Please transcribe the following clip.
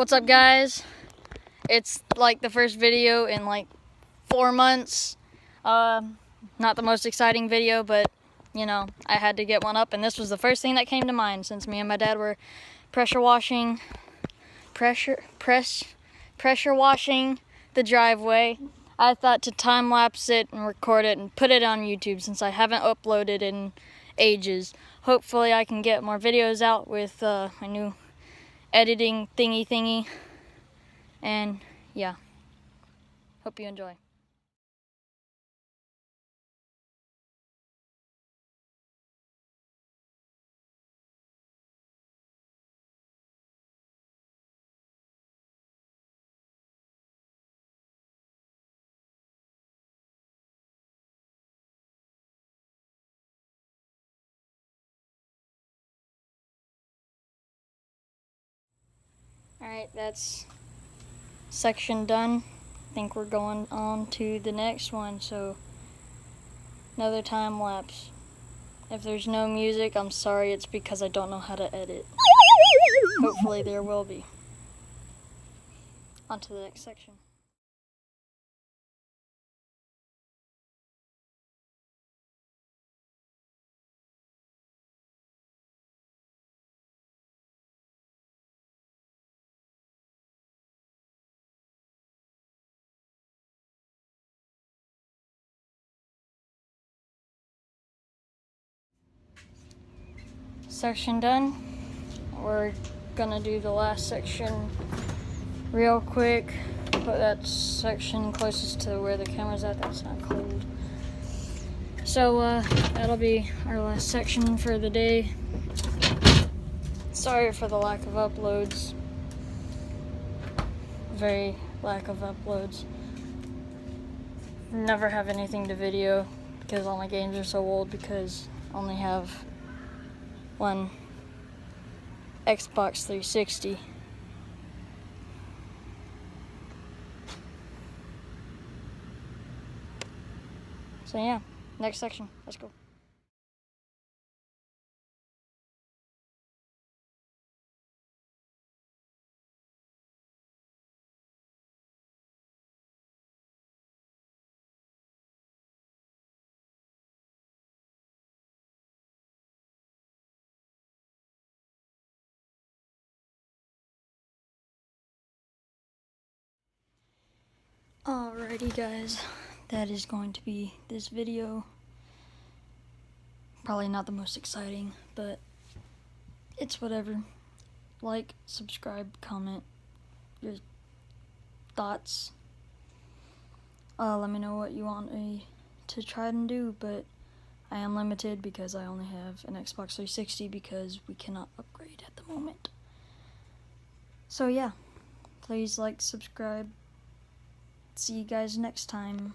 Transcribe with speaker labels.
Speaker 1: What's up, guys? It's like the first video in like 4 months. Not the most exciting video, but you know, I had to get one up, and this was the first thing that came to mind since me and my dad were pressure washing the driveway. I thought to time lapse it and record it and put it on YouTube since I haven't uploaded in ages. Hopefully I can get more videos out with my new editing thingy, and yeah, hope you enjoy. Alright, that's section done. I think we're going on to the next one, so another time lapse. If there's no music, I'm sorry, it's because I don't know how to edit. Hopefully there will be. On to the next section. Section done. We're gonna do the last section real quick. Put that section closest to where the camera's at. That's not cold. So that'll be our last section for the day. Sorry for the lack of uploads. Very lack of uploads. Never have anything to video because all my games are so old, because I only have one Xbox 360. So yeah, next section, let's go. Alrighty guys, that is going to be this video. Probably not the most exciting, but it's whatever. Like, subscribe, comment your thoughts. Let me know what you want me to try and do, but I am limited because I only have an Xbox 360 because we cannot upgrade at the moment. So yeah, please like, subscribe. See you guys next time.